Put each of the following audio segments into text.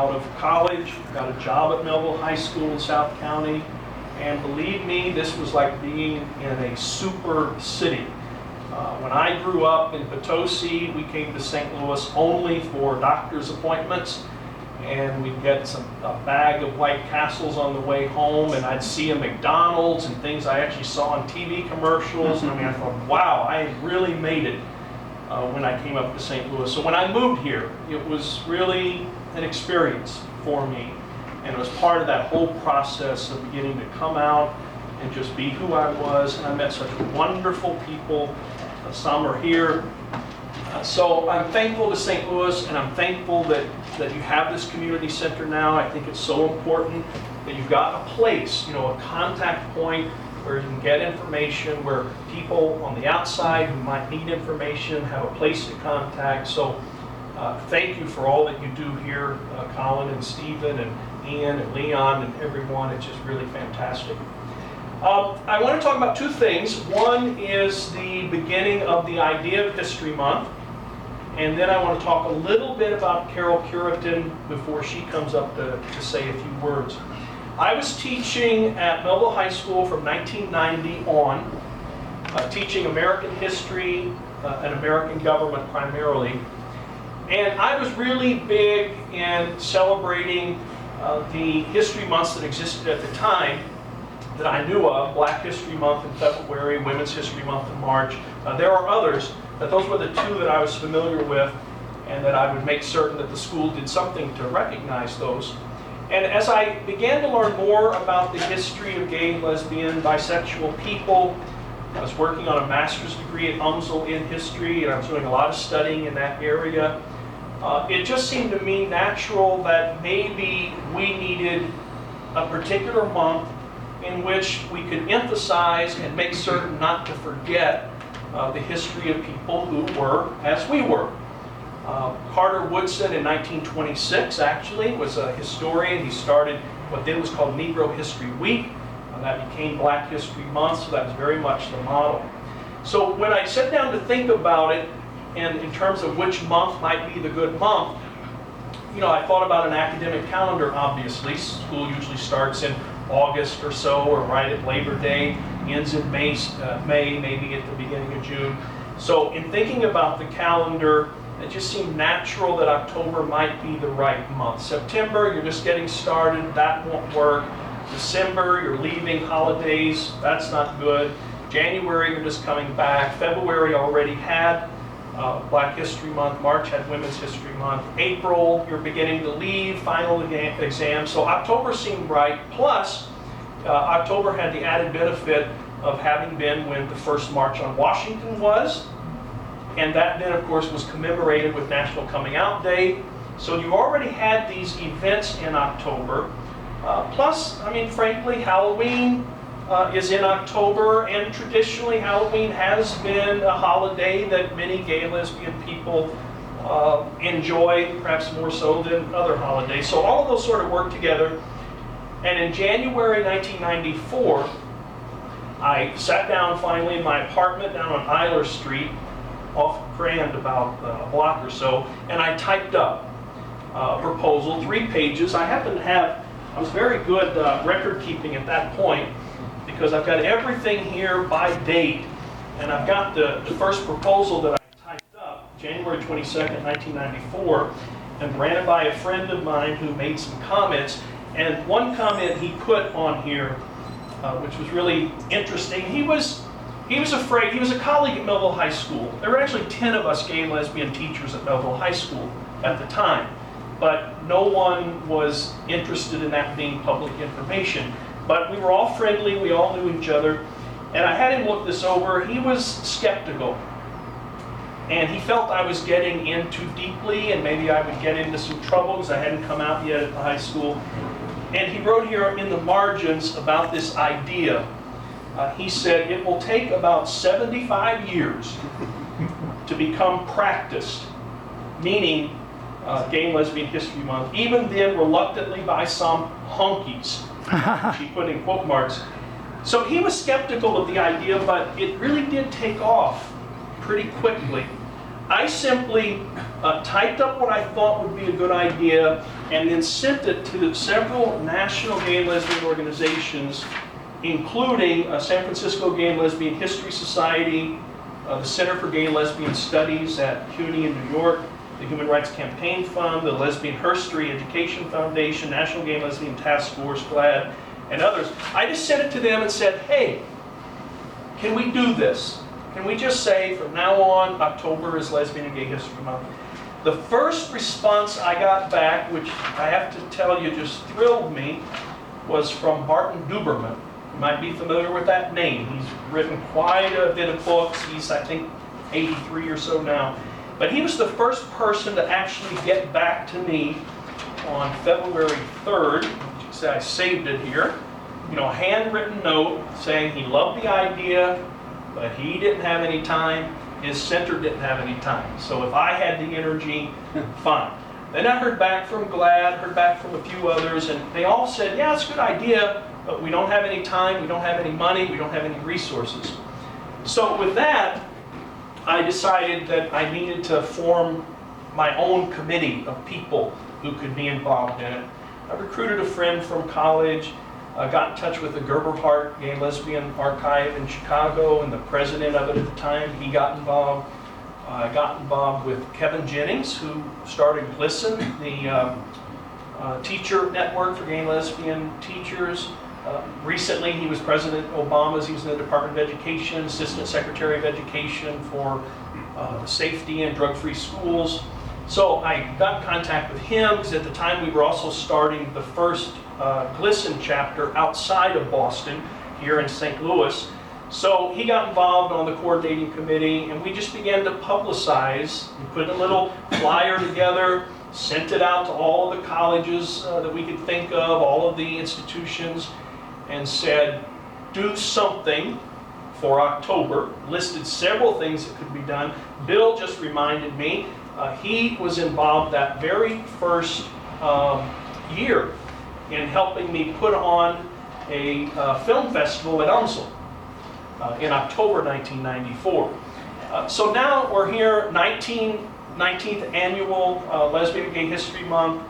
Out of college, got a job at Mehlville High School in South County, and believe me, this was like being in a super city. When I grew up in Potosi, we came to St. Louis only for doctor's appointments, and we'd get a bag of White Castles on the way home, and I'd see a McDonald's and things I actually saw on TV commercials, and I thought, wow, I really made it when I came up to St. Louis. So when I moved here, it was really an experience for me, and it was part of that whole process of beginning to come out and just be who I was, and I met such wonderful people. Some are here. So I'm thankful to St. Louis, and I'm thankful that you have this community center now. I think it's so important that you've got a place, a contact point where you can get information, where people on the outside who might need information have a place to contact. So thank you for all that you do here, Colin and Stephen and Ian and Leon and everyone. It's just really fantastic. I want to talk about two things. One is the beginning of the idea of History Month, and then I want to talk a little bit about Carol Cureton before she comes up to say a few words. I was teaching at Mehlville High School from 1990 on, teaching American history and American government primarily. And I was really big in celebrating the history months that existed at the time that I knew of, Black History Month in February, Women's History Month in March. There are others, but those were the two that I was familiar with, and that I would make certain that the school did something to recognize those. And as I began to learn more about the history of gay, lesbian, bisexual people, I was working on a master's degree at UMSL in history, and I was doing a lot of studying in that area. It just seemed to me natural that maybe we needed a particular month in which we could emphasize and make certain not to forget the history of people who were as we were. Carter Woodson in 1926 actually was a historian. He started what then was called Negro History Week. That became Black History Month, so that was very much the model. So when I sat down to think about it, and in terms of which month might be the good month, I thought about an academic calendar, obviously. School usually starts in August or so, or right at Labor Day, ends in May, maybe at the beginning of June. So in thinking about the calendar, it just seemed natural that October might be the right month. September, you're just getting started, that won't work. December, you're leaving, holidays, that's not good. January, you're just coming back. February already had Black History Month. March had Women's History Month. April, you're beginning to leave, final exams. So October seemed right. Plus, October had the added benefit of having been when the first March on Washington was. And that then, of course, was commemorated with National Coming Out Day. So you already had these events in October. Plus, frankly, Halloween is in October, and traditionally Halloween has been a holiday that many gay and lesbian people enjoy, perhaps more so than other holidays. So all of those sort of work together. And in January 1994, I sat down finally in my apartment down on Eiler Street, off Grand, about a block or so, and I typed up a proposal, 3 pages. I was very good record keeping at that point, because I've got everything here by date, and I've got the first proposal that I typed up, January 22nd, 1994, and ran it by a friend of mine who made some comments. And one comment he put on here, which was really interesting, he was afraid. He was a colleague at Mehlville High School. There were actually 10 of us gay and lesbian teachers at Mehlville High School at the time, but no one was interested in that being public information. But we were all friendly, we all knew each other, and I had him look this over. He was skeptical, and he felt I was getting in too deeply, and maybe I would get into some trouble because I hadn't come out yet at the high school. And he wrote here in the margins about this idea. He said, it will take about 75 years to become practiced, meaning Gay and Lesbian History Month, even then reluctantly by some honkies. She put in quote marks. So he was skeptical of the idea, but it really did take off pretty quickly. I simply typed up what I thought would be a good idea and then sent it to several national gay and lesbian organizations, including San Francisco Gay and Lesbian History Society, the Center for Gay and Lesbian Studies at CUNY in New York, the Human Rights Campaign Fund, the Lesbian History Education Foundation, National Gay and Lesbian Task Force, GLAAD, and others. I just sent it to them and said, hey, can we do this? Can we just say from now on, October is Lesbian and Gay History Month? The first response I got back, which I have to tell you just thrilled me, was from Barton Duberman. You might be familiar with that name. He's written quite a bit of books. He's, I think, 83 or so now. But he was the first person to actually get back to me on February 3rd. You see, I saved it here. You know, a handwritten note saying he loved the idea, but he didn't have any time. His center didn't have any time. So if I had the energy, fine. Then I heard back from GLAAD, heard back from a few others, and they all said, yeah, it's a good idea, but we don't have any time, we don't have any money, we don't have any resources. So with that, I decided that I needed to form my own committee of people who could be involved in it. I recruited a friend from college, got in touch with the Gerberhardt Gay and Lesbian Archive in Chicago, and the president of it at the time, he got involved. I got involved with Kevin Jennings, who started GLSEN, the teacher network for gay and lesbian teachers. Recently, he was President Obama's, he was in the Department of Education, Assistant Secretary of Education for safety and drug-free schools. So I got in contact with him, because at the time we were also starting the first GLSEN chapter outside of Boston, here in St. Louis. So he got involved on the coordinating committee, and we just began to publicize. We put a little flyer together, sent it out to all of the colleges that we could think of, all of the institutions, and said, do something for October. Listed several things that could be done. Bill just reminded me, he was involved that very first year in helping me put on a film festival at UMSL in October 1994. So now we're here, 19th annual Lesbian and Gay History Month.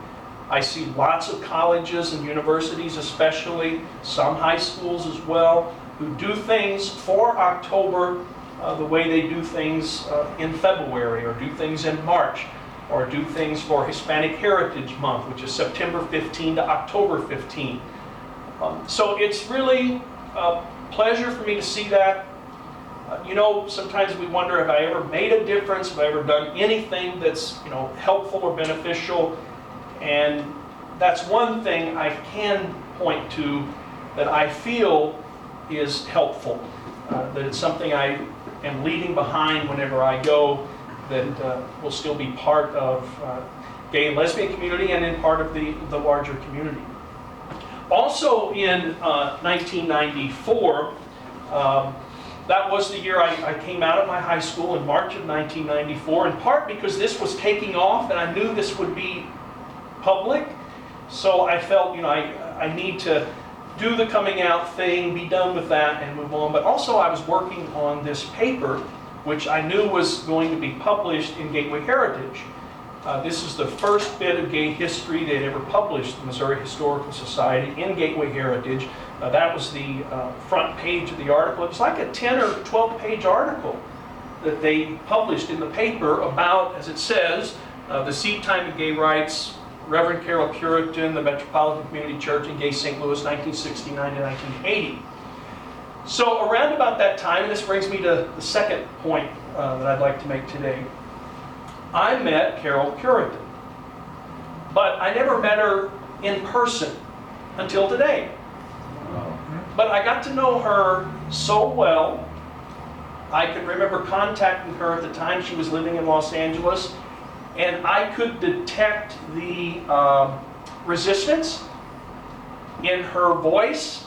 I see lots of colleges and universities especially, some high schools as well, who do things for October the way they do things in February, or do things in March, or do things for Hispanic Heritage Month, which is September 15 to October 15. So it's really a pleasure for me to see that. You know, sometimes we wonder, have I ever made a difference? Have I ever done anything that's, you know, helpful or beneficial? And that's one thing I can point to that I feel is helpful. That it's something I am leaving behind whenever I go, that will still be part of gay and lesbian community and in part of the larger community. Also in 1994, that was the year I came out of my high school in March of 1994, in part because this was taking off and I knew this would be public. So I felt, you know, I need to do the coming out thing, be done with that and move on. But also I was working on this paper, which I knew was going to be published in Gateway Heritage. This is the first bit of gay history they'd ever published, the Missouri Historical Society, in Gateway Heritage. That was the front page of the article. It was like a 10 or 12 page article that they published in the paper about, as it says, the seed time of gay rights, Reverend Carol Cureton, the Metropolitan Community Church in Gay St. Louis, 1969 to 1980. So around about that time, and this brings me to the second point that I'd like to make today, I met Carol Cureton, but I never met her in person until today. But I got to know her so well. I could remember contacting her at the time she was living in Los Angeles, and I could detect the resistance in her voice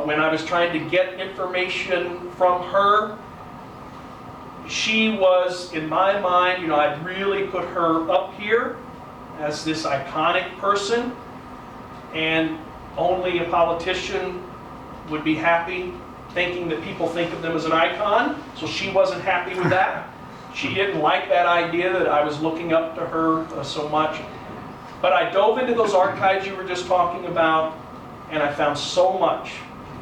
when I was trying to get information from her. She was, in my mind, you know, I'd really put her up here as this iconic person, and only a politician would be happy thinking that people think of them as an icon, so she wasn't happy with that. She didn't like that idea that I was looking up to her so much. But I dove into those archives you were just talking about, and I found so much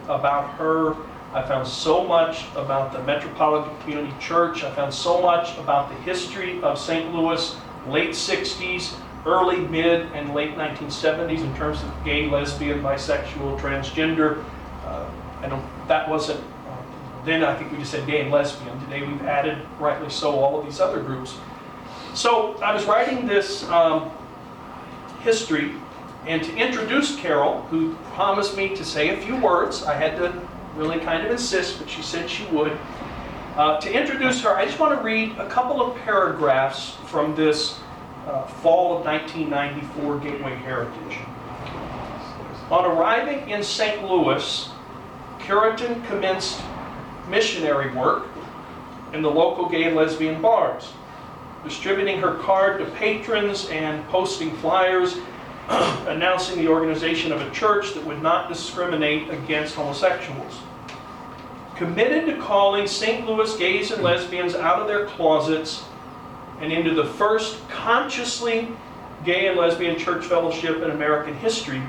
about her. I found so much about the Metropolitan Community Church. I found so much about the history of St. Louis, late 60s, early, mid, and late 1970s in terms of gay, lesbian, bisexual, transgender. That wasn't, then I think we just said gay and lesbian. Today we've added, rightly so, all of these other groups. So I was writing this history, and to introduce Carol, who promised me to say a few words, I had to really kind of insist, but she said she would. To introduce her, I just want to read a couple of paragraphs from this fall of 1994 Gateway Heritage. On arriving in St. Louis, Cureton commenced missionary work in the local gay and lesbian bars, distributing her card to patrons and posting flyers announcing the organization of a church that would not discriminate against homosexuals. Committed to calling St. Louis gays and lesbians out of their closets and into the first consciously gay and lesbian church fellowship in American history,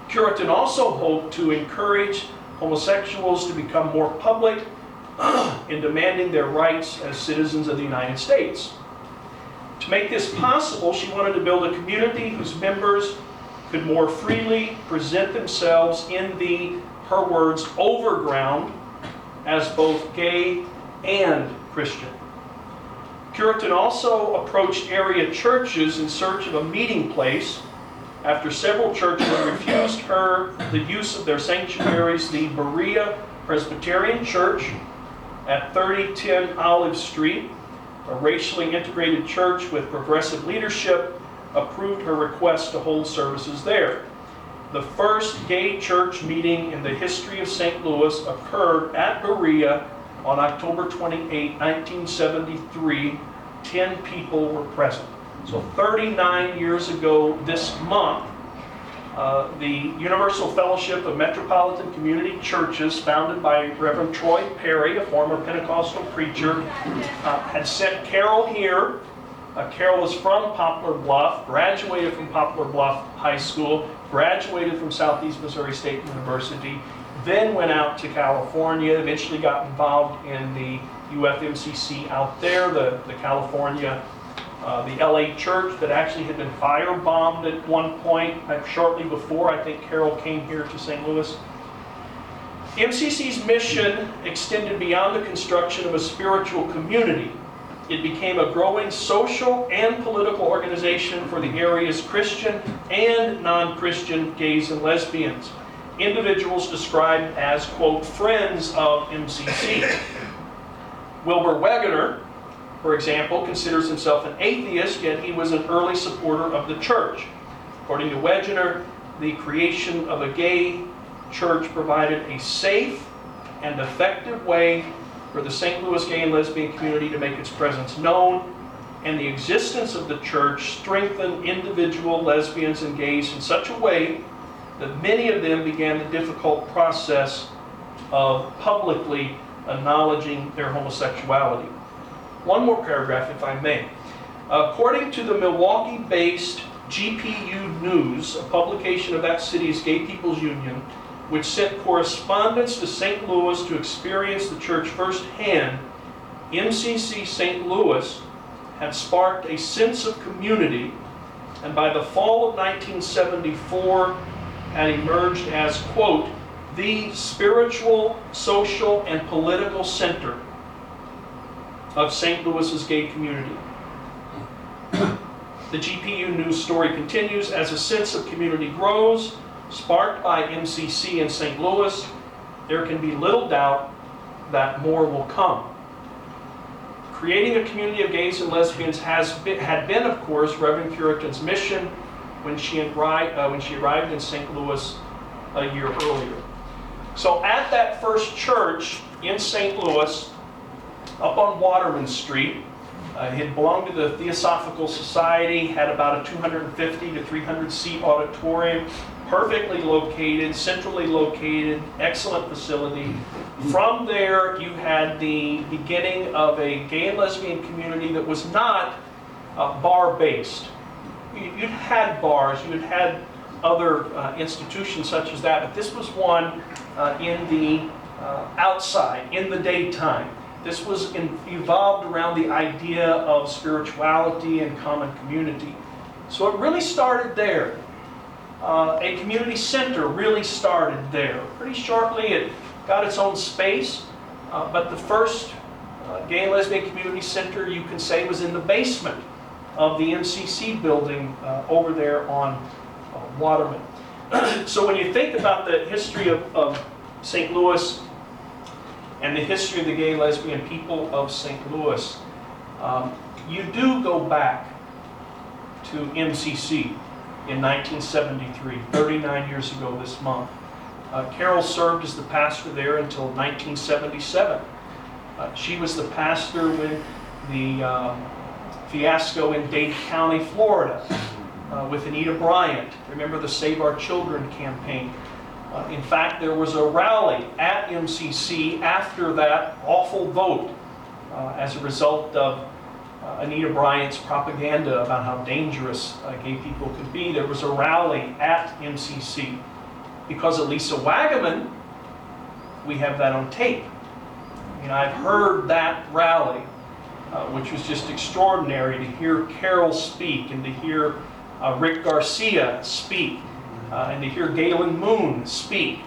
Cureton also hoped to encourage homosexuals to become more public in demanding their rights as citizens of the United States. To make this possible, she wanted to build a community whose members could more freely present themselves in the, her words, overground as both gay and Christian. Cureton also approached area churches in search of a meeting place after several churches refused her the use of their sanctuaries. The Berea Presbyterian Church at 3010 Olive Street, a racially integrated church with progressive leadership, approved her request to hold services there. The first gay church meeting in the history of St. Louis occurred at Berea on October 28, 1973. 10 people were present. So 39 years ago this month, the Universal Fellowship of Metropolitan Community Churches, founded by Reverend Troy Perry, a former Pentecostal preacher, had sent Carol here. Carol is from Poplar Bluff, graduated from Poplar Bluff High School, graduated from Southeast Missouri State University, then went out to California, eventually got involved in the UFMCC out there, the California, the LA church that actually had been firebombed at one point, shortly before I think Carol came here to St. Louis. MCC's mission extended beyond the construction of a spiritual community. It became a growing social and political organization for the area's Christian and non-Christian gays and lesbians. Individuals described as, quote, friends of MCC. Wilbur Wegener, for example, considers himself an atheist, yet he was an early supporter of the church. According to Wegener, the creation of a gay church provided a safe and effective way for the St. Louis gay and lesbian community to make its presence known, and the existence of the church strengthened individual lesbians and gays in such a way that many of them began the difficult process of publicly acknowledging their homosexuality. One more paragraph, if I may. According to the Milwaukee-based GPU News, a publication of that city's Gay People's Union, which sent correspondents to St. Louis to experience the church firsthand, MCC St. Louis had sparked a sense of community, and by the fall of 1974 had emerged as, quote, the spiritual, social, and political center of St. Louis's gay community. The GPU News story continues, as a sense of community grows, sparked by MCC in St. Louis, there can be little doubt that more will come. Creating a community of gays and lesbians had been, of course, Reverend Cureton's mission when she arrived in St. Louis a year earlier. So at that first church in St. Louis, up on Waterman Street, He had belonged to the Theosophical Society, had about a 250 to 300 seat auditorium, perfectly located, centrally located, excellent facility. From there, you had the beginning of a gay and lesbian community that was not bar-based. You'd had bars, you had had other institutions such as that, but this was one in the outside, in the daytime. This was evolved around the idea of spirituality and common community. So it really started there. A community center really started there. Pretty shortly it got its own space, but the first gay and lesbian community center, you can say, was in the basement of the MCC building over there on Waterman. So when you think about the history of St. Louis and the history of the gay and lesbian people of St. Louis, you do go back to MCC in 1973, 39 years ago this month. Carol served as the pastor there until 1977. She was the pastor when the fiasco in Dade County, Florida, with Anita Bryant. Remember the Save Our Children campaign. In fact, there was a rally at MCC after that awful vote as a result of Anita Bryant's propaganda about how dangerous gay people could be. There was a rally at MCC. Because of Lisa Wagaman, we have that on tape. I mean, I've heard that rally, which was just extraordinary to hear Carol speak and to hear Rick Garcia speak and to hear Galen Moon speak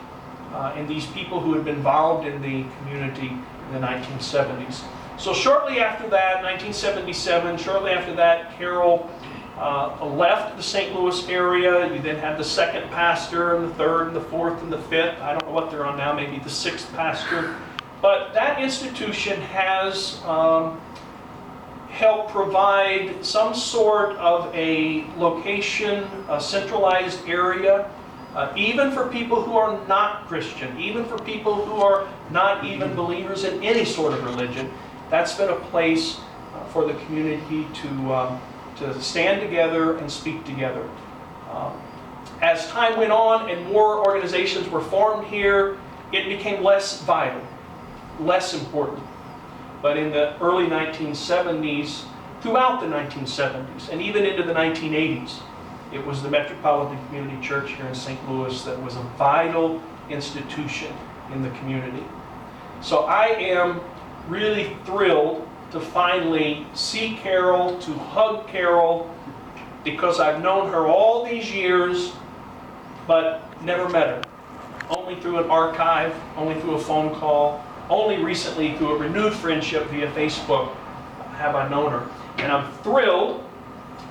and these people who had been involved in the community in the 1970s. So shortly after that, 1977, shortly after that, Carol left the St. Louis area. You then had the second pastor, and the third, and the fourth, and the fifth. I don't know what they're on now, maybe the sixth pastor. But that institution has helped provide some sort of a location, a centralized area, even for people who are not Christian, even for people who are not even believers in any sort of religion. That's been a place for the community to stand together and speak together. As time went on and more organizations were formed here, it became less vital, less important. But in the early 1970s, throughout the 1970s, and even into the 1980s, it was the Metropolitan Community Church here in St. Louis that was a vital institution in the community. So I am really thrilled to finally see Carol, to hug Carol, because I've known her all these years, but never met her. Only through an archive, only through a phone call, only recently through a renewed friendship via Facebook have I known her. And I'm thrilled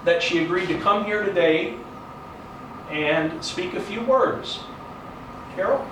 that she agreed to come here today and speak a few words. Carol?